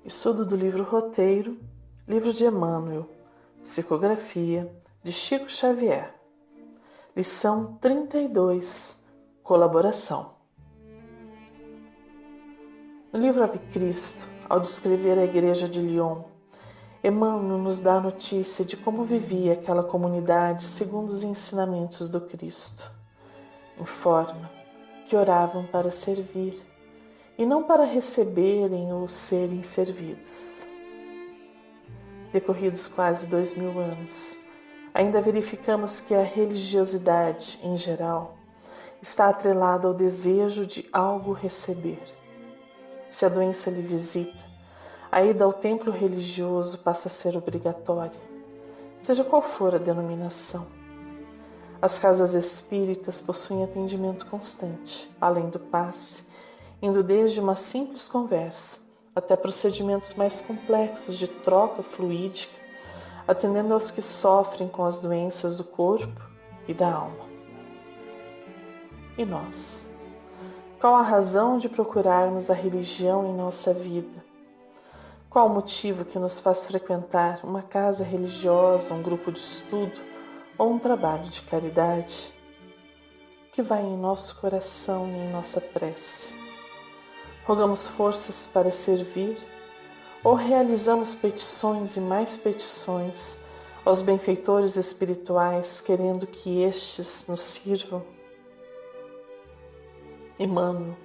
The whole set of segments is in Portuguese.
Estudo do livro Roteiro, livro de Emmanuel, psicografia de Chico Xavier. Lição 32, colaboração. No livro Ave Cristo, ao descrever a igreja de Lyon, Emmanuel nos dá a notícia de como vivia aquela comunidade segundo os ensinamentos do Cristo. Informa que oravam para servir e não para receberem ou serem servidos. Decorridos quase 2000 anos, ainda verificamos que a religiosidade, em geral, está atrelada ao desejo de algo receber. Se a doença lhe visita, a ida ao templo religioso passa a ser obrigatória, seja qual for a denominação. As casas espíritas possuem atendimento constante, além do passe, indo desde uma simples conversa até procedimentos mais complexos de troca fluídica, atendendo aos que sofrem com as doenças do corpo e da alma. E nós? Qual a razão de procurarmos a religião em nossa vida? Qual o motivo que nos faz frequentar uma casa religiosa, um grupo de estudo ou um trabalho de caridade? O que vai em nosso coração e em nossa prece? Rogamos forças para servir ou realizamos petições e mais petições aos benfeitores espirituais, querendo que estes nos sirvam? Emmanuel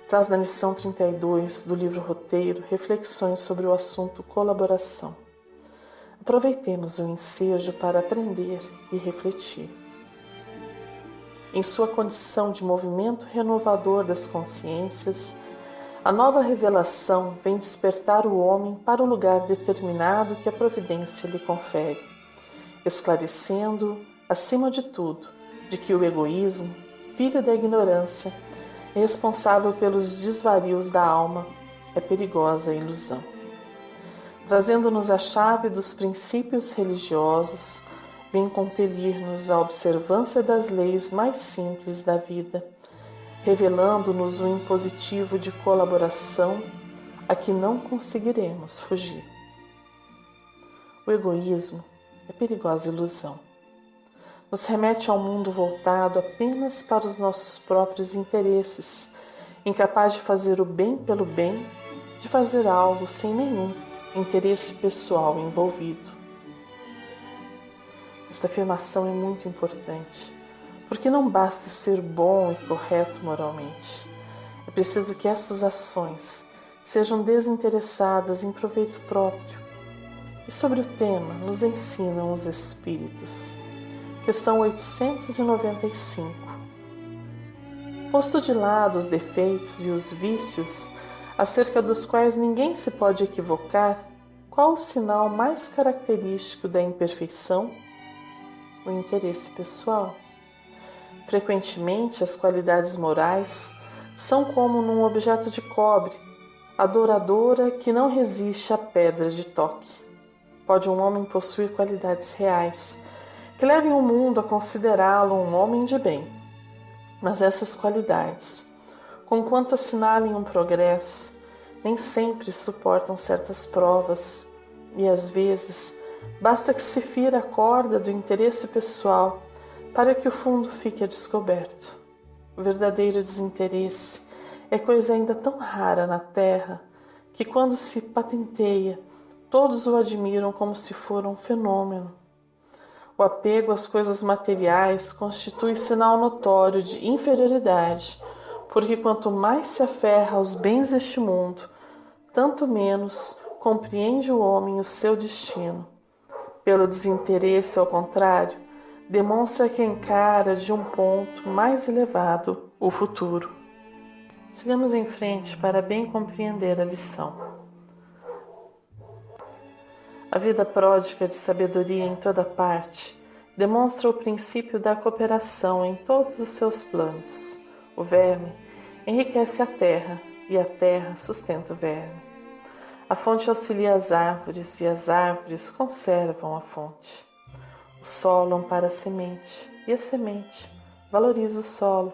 traz na lição 32 do livro Roteiro reflexões sobre o assunto colaboração. Aproveitemos o ensejo para aprender e refletir. Em sua condição de movimento renovador das consciências, a nova revelação vem despertar o homem para o lugar determinado que a providência lhe confere, esclarecendo, acima de tudo, de que o egoísmo, filho da ignorância, responsável pelos desvarios da alma, é perigosa ilusão. Trazendo-nos a chave dos princípios religiosos, vem compelir-nos à observância das leis mais simples da vida, revelando-nos o impositivo de colaboração a que não conseguiremos fugir. O egoísmo é perigosa ilusão. Nos remete ao mundo voltado apenas para os nossos próprios interesses, incapaz de fazer o bem pelo bem, de fazer algo sem nenhum interesse pessoal envolvido. Esta afirmação é muito importante, porque não basta ser bom e correto moralmente. É preciso que estas ações sejam desinteressadas em proveito próprio. E sobre o tema nos ensinam os Espíritos. Questão 895. Posto de lado os defeitos e os vícios, acerca dos quais ninguém se pode equivocar, qual o sinal mais característico da imperfeição? O interesse pessoal. Frequentemente, as qualidades morais são como num objeto de cobre, a douradora que não resiste a pedras de toque. Pode um homem possuir qualidades reais, que levem o mundo a considerá-lo um homem de bem. Mas essas qualidades, conquanto assinalem um progresso, nem sempre suportam certas provas e, às vezes, basta que se fira a corda do interesse pessoal para que o fundo fique a descoberto. O verdadeiro desinteresse é coisa ainda tão rara na terra que, quando se patenteia, todos o admiram como se for um fenômeno. O apego às coisas materiais constitui sinal notório de inferioridade, porque quanto mais se aferra aos bens deste mundo, tanto menos compreende o homem o seu destino. Pelo desinteresse, ao contrário, demonstra que encara de um ponto mais elevado o futuro. Sigamos em frente para bem compreender a lição. A vida pródiga de sabedoria em toda parte demonstra o princípio da cooperação em todos os seus planos. O verme enriquece a terra e a terra sustenta o verme. A fonte auxilia as árvores e as árvores conservam a fonte. O solo ampara a semente e a semente valoriza o solo.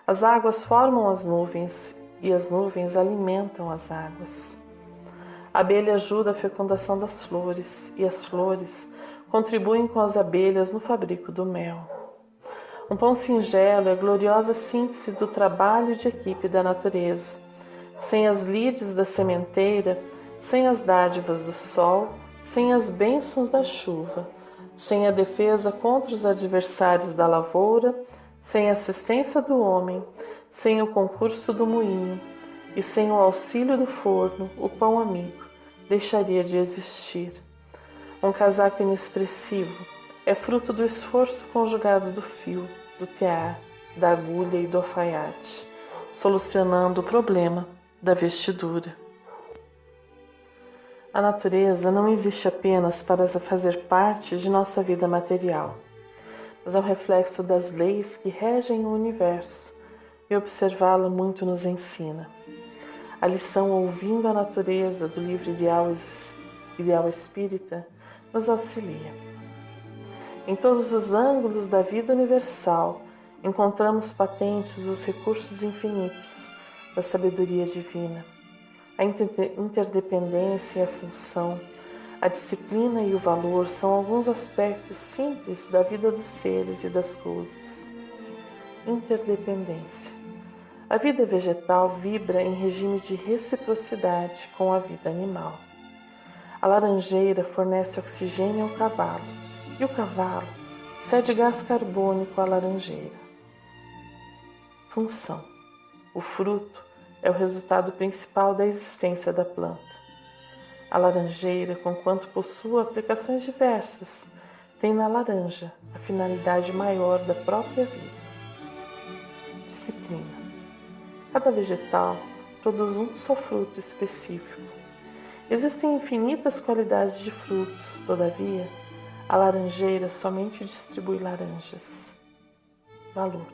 As águas formam as nuvens e as nuvens alimentam as águas. A abelha ajuda a fecundação das flores e as flores contribuem com as abelhas no fabrico do mel. Um pão singelo é a gloriosa síntese do trabalho de equipe da natureza. Sem as lides da sementeira, sem as dádivas do sol, sem as bênçãos da chuva, sem a defesa contra os adversários da lavoura, sem a assistência do homem, sem o concurso do moinho e sem o auxílio do forno, o pão amigo deixaria de existir. Um casaco inexpressivo é fruto do esforço conjugado do fio, do tear, da agulha e do alfaiate, solucionando o problema da vestidura. A natureza não existe apenas para fazer parte de nossa vida material, mas é o reflexo das leis que regem o universo, e observá-la muito nos ensina. A lição Ouvindo a Natureza, do livro Ideal Espírita, nos auxilia. Em todos os ângulos da vida universal, encontramos patentes os recursos infinitos da sabedoria divina. A interdependência e a função, a disciplina e o valor são alguns aspectos simples da vida dos seres e das coisas. Interdependência. A vida vegetal vibra em regime de reciprocidade com a vida animal. A laranjeira fornece oxigênio ao cavalo e o cavalo cede gás carbônico à laranjeira. Função. O fruto é o resultado principal da existência da planta. A laranjeira, conquanto possua aplicações diversas, tem na laranja a finalidade maior da própria vida. Disciplina. Cada vegetal produz um só fruto específico. Existem infinitas qualidades de frutos, todavia, a laranjeira somente distribui laranjas. Valor.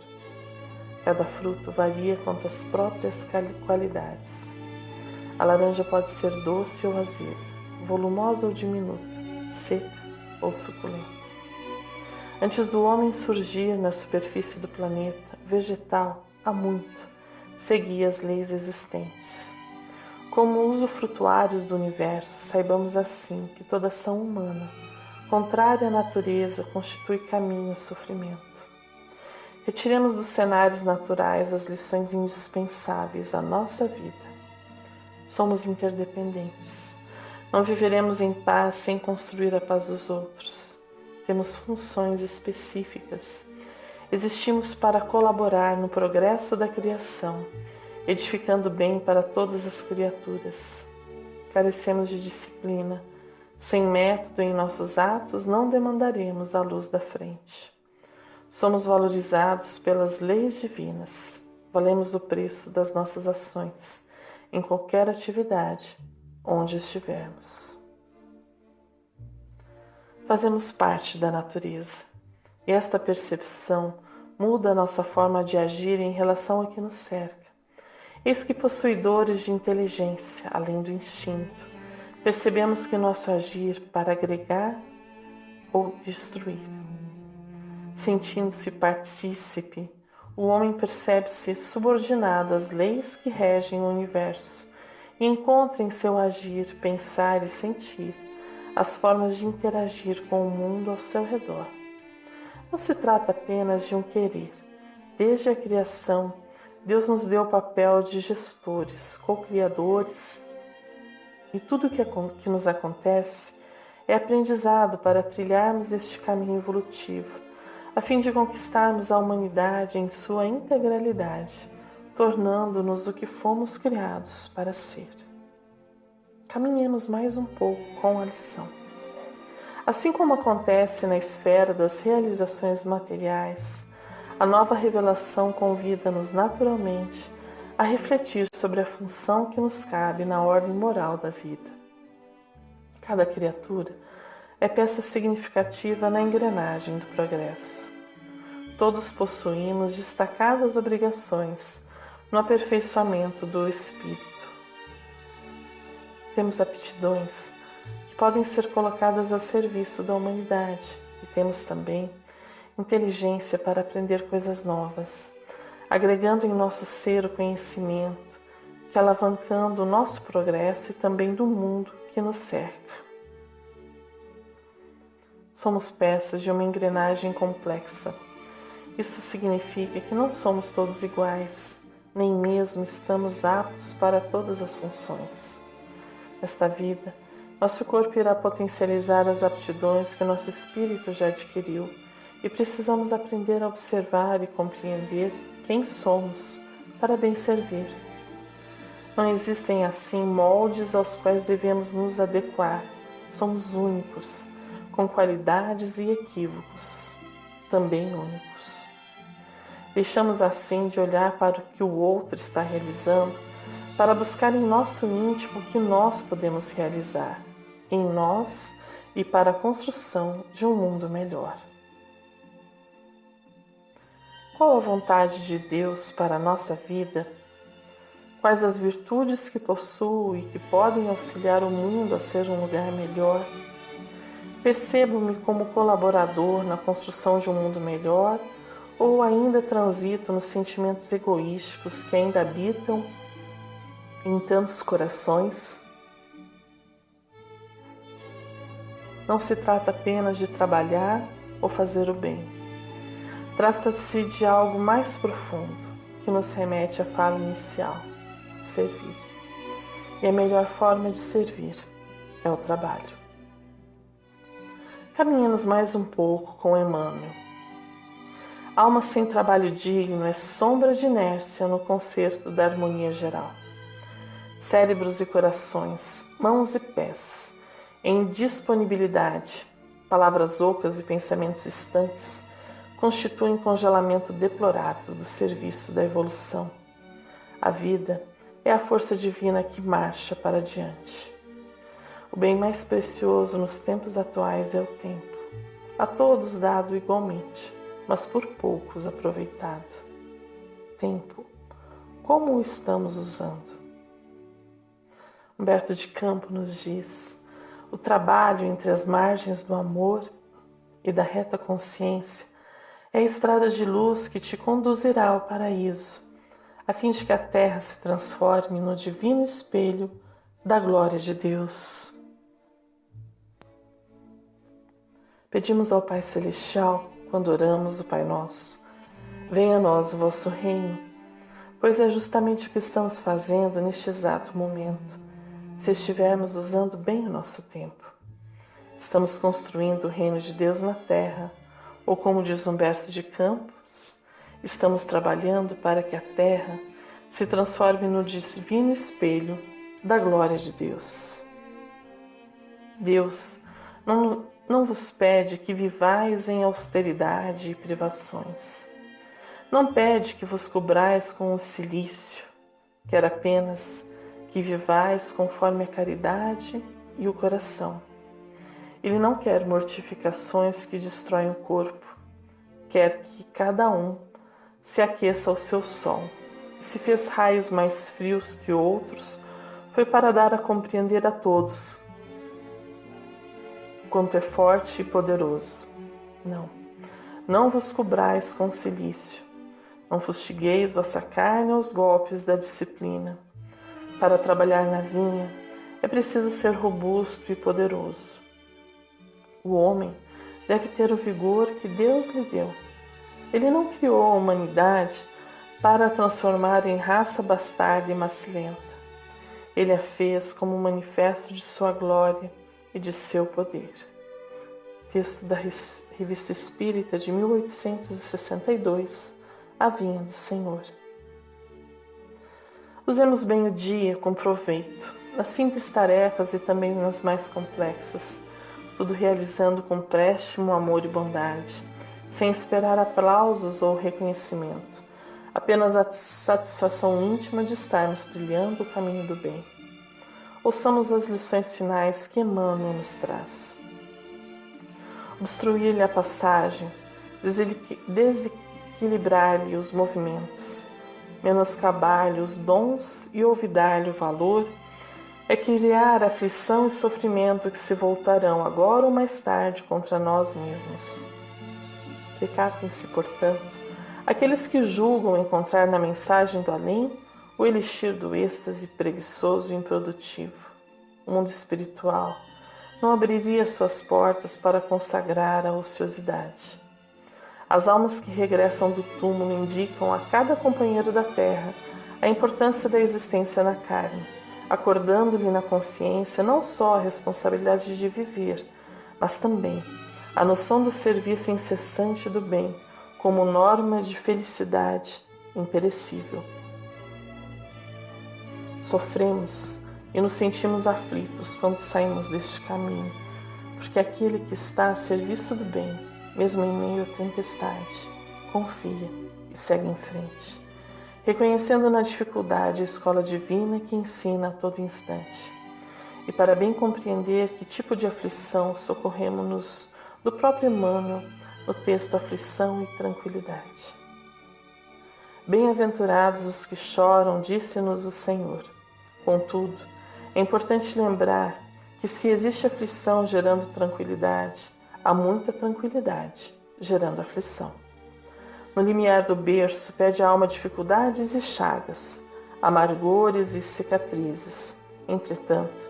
Cada fruto varia quanto às próprias qualidades. A laranja pode ser doce ou azeda, volumosa ou diminuta, seca ou suculenta. Antes do homem surgir na superfície do planeta, vegetal, há muito, seguia as leis existentes. Como usufrutuários do universo, saibamos assim que toda ação humana, contrária à natureza, constitui caminho a sofrimento. Retiremos dos cenários naturais as lições indispensáveis à nossa vida. Somos interdependentes. Não viveremos em paz sem construir a paz dos outros. Temos funções específicas. Existimos para colaborar no progresso da criação, edificando bem para todas as criaturas. Carecemos de disciplina. Sem método em nossos atos, não demandaremos a luz da frente. Somos valorizados pelas leis divinas. Valemos o preço das nossas ações, em qualquer atividade, onde estivermos. Fazemos parte da natureza, e esta percepção muda a nossa forma de agir em relação ao que nos cerca. Eis que, possuidores de inteligência, além do instinto, percebemos que nosso agir para agregar ou destruir. Sentindo-se partícipe, o homem percebe-se subordinado às leis que regem o universo e encontra em seu agir, pensar e sentir as formas de interagir com o mundo ao seu redor. Não se trata apenas de um querer. Desde a criação, Deus nos deu o papel de gestores, co-criadores, e tudo que nos acontece é aprendizado para trilharmos este caminho evolutivo, a fim de conquistarmos a humanidade em sua integralidade, tornando-nos o que fomos criados para ser. Caminhemos mais um pouco com a lição. Assim como acontece na esfera das realizações materiais, a nova revelação convida-nos naturalmente a refletir sobre a função que nos cabe na ordem moral da vida. Cada criatura é peça significativa na engrenagem do progresso. Todos possuímos destacadas obrigações no aperfeiçoamento do espírito. Temos aptidões que podem ser colocadas a serviço da humanidade e temos também inteligência para aprender coisas novas, agregando em nosso ser o conhecimento que alavancando o nosso progresso e também do mundo que nos cerca. Somos peças de uma engrenagem complexa. Isso significa que não somos todos iguais, nem mesmo estamos aptos para todas as funções. Nesta vida, nosso corpo irá potencializar as aptidões que nosso espírito já adquiriu e precisamos aprender a observar e compreender quem somos para bem servir. Não existem assim moldes aos quais devemos nos adequar. Somos únicos, com qualidades e equívocos, também únicos. Deixamos assim de olhar para o que o outro está realizando, para buscar em nosso íntimo o que nós podemos realizar, em nós e para a construção de um mundo melhor. Qual a vontade de Deus para a nossa vida? Quais as virtudes que possuo e que podem auxiliar o mundo a ser um lugar melhor? Percebo-me como colaborador na construção de um mundo melhor ou ainda transito nos sentimentos egoísticos que ainda habitam em tantos corações? Não se trata apenas de trabalhar ou fazer o bem. Trata-se de algo mais profundo que nos remete à fala inicial: servir. E a melhor forma de servir é o trabalho. Caminhemos mais um pouco com Emmanuel. Alma sem trabalho digno é sombra de inércia no concerto da harmonia geral. Cérebros e corações, mãos e pés, em disponibilidade, palavras ocas e pensamentos estanques, constituem congelamento deplorável do serviço da evolução. A vida é a força divina que marcha para diante. O bem mais precioso nos tempos atuais é o tempo, a todos dado igualmente, mas por poucos aproveitado. Tempo, como o estamos usando? Humberto de Campos nos diz: o trabalho entre as margens do amor e da reta consciência é a estrada de luz que te conduzirá ao paraíso, a fim de que a terra se transforme no divino espelho da glória de Deus. Pedimos ao Pai Celestial, quando oramos o Pai Nosso: venha a nós o vosso reino, pois é justamente o que estamos fazendo neste exato momento, se estivermos usando bem o nosso tempo. Estamos construindo o reino de Deus na terra, ou como diz Humberto de Campos, estamos trabalhando para que a terra se transforme no divino espelho da glória de Deus. Deus não vos pede que vivais em austeridade e privações. Não pede que vos cobrais com o cilício, quer apenas que vivais conforme a caridade e o coração. Ele não quer mortificações que destroem o corpo, quer que cada um se aqueça ao seu sol. E se fez raios mais frios que outros, foi para dar a compreender a todos quanto é forte e poderoso. Não vos cobrais com cilício, não fustigueis vossa carne aos golpes da disciplina. Para trabalhar na vinha, é preciso ser robusto e poderoso. O homem deve ter o vigor que Deus lhe deu. Ele não criou a humanidade para a transformar em raça bastarda e macilenta. Ele a fez como um manifesto de sua glória e de seu poder. Texto da Revista Espírita de 1862, A Vinha do Senhor. Usemos bem o dia com proveito, nas simples tarefas e também nas mais complexas, tudo realizando com préstimo, amor e bondade, sem esperar aplausos ou reconhecimento, apenas a satisfação íntima de estarmos trilhando o caminho do bem. Ouçamos as lições finais que Emmanuel nos traz. Obstruir-lhe a passagem, desequilibrar-lhe os movimentos, menoscabar-lhe os dons e olvidar-lhe o valor, é criar aflição e sofrimento que se voltarão agora ou mais tarde contra nós mesmos. Recatem-se, portanto, aqueles que julgam encontrar na mensagem do além o elixir do êxtase preguiçoso e improdutivo. O mundo espiritual não abriria suas portas para consagrar a ociosidade. As almas que regressam do túmulo indicam a cada companheiro da terra a importância da existência na carne, acordando-lhe na consciência não só a responsabilidade de viver, mas também a noção do serviço incessante do bem como norma de felicidade imperecível. Sofremos e nos sentimos aflitos quando saímos deste caminho, porque aquele que está a serviço do bem, mesmo em meio à tempestade, confia e segue em frente, reconhecendo na dificuldade a escola divina que ensina a todo instante. E para bem compreender que tipo de aflição, socorremos-nos do próprio Emmanuel no texto Aflição e Tranquilidade. Bem-aventurados os que choram, disse-nos o Senhor. Contudo, é importante lembrar que se existe aflição gerando tranquilidade, há muita tranquilidade gerando aflição. No limiar do berço pede a alma dificuldades e chagas, amargores e cicatrizes. Entretanto,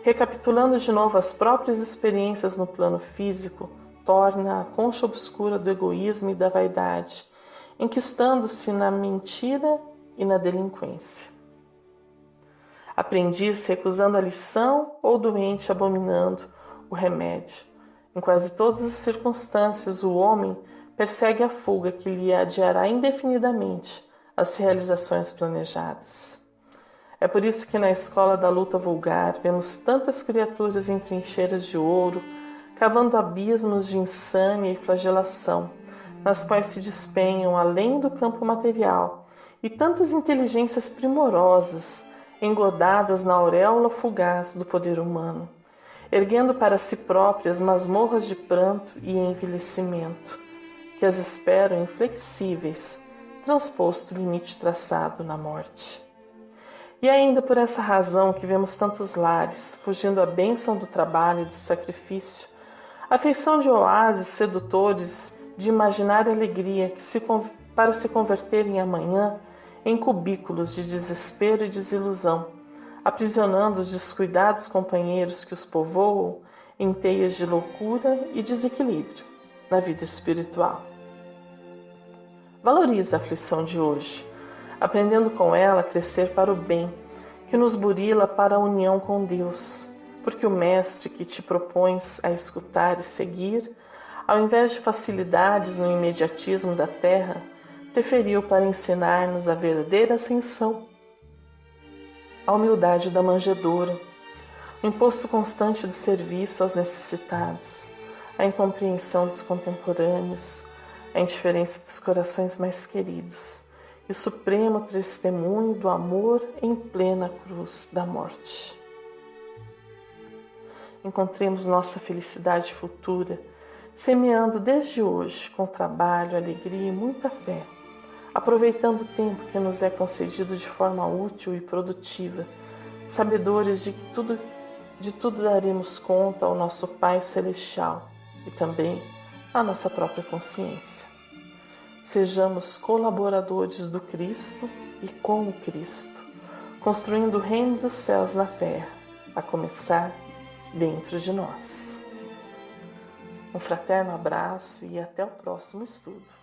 recapitulando de novo as próprias experiências no plano físico, torna a concha obscura do egoísmo e da vaidade, enquistando-se na mentira e na delinquência. Aprendiz recusando a lição ou doente abominando o remédio. Em quase todas as circunstâncias, o homem persegue a fuga que lhe adiará indefinidamente as realizações planejadas. É por isso que na escola da luta vulgar vemos tantas criaturas em trincheiras de ouro, cavando abismos de insânia e flagelação, nas quais se despenham além do campo material, e tantas inteligências primorosas, engodadas na auréola fugaz do poder humano, erguendo para si próprias masmorras de pranto e envelhecimento, que as esperam inflexíveis, transposto o limite traçado na morte. E ainda por essa razão que vemos tantos lares, fugindo à bênção do trabalho e do sacrifício, a feição de oásis sedutores de imaginária alegria para se converterem amanhã em cubículos de desespero e desilusão, aprisionando os descuidados companheiros que os povoam em teias de loucura e desequilíbrio na vida espiritual. Valorize a aflição de hoje, aprendendo com ela a crescer para o bem, que nos burila para a união com Deus, porque o Mestre que te propões a escutar e seguir, ao invés de facilidades no imediatismo da terra, preferiu para ensinar-nos a verdadeira ascensão, a humildade da manjedoura, o imposto constante do serviço aos necessitados, a incompreensão dos contemporâneos, a indiferença dos corações mais queridos e o supremo testemunho do amor em plena cruz da morte. Encontremos nossa felicidade futura, semeando desde hoje com trabalho, alegria e muita fé, aproveitando o tempo que nos é concedido de forma útil e produtiva, sabedores de que de tudo daremos conta ao nosso Pai Celestial e também à nossa própria consciência. Sejamos colaboradores do Cristo e com o Cristo, construindo o reino dos céus na terra, a começar dentro de nós. Um fraterno abraço e até o próximo estudo.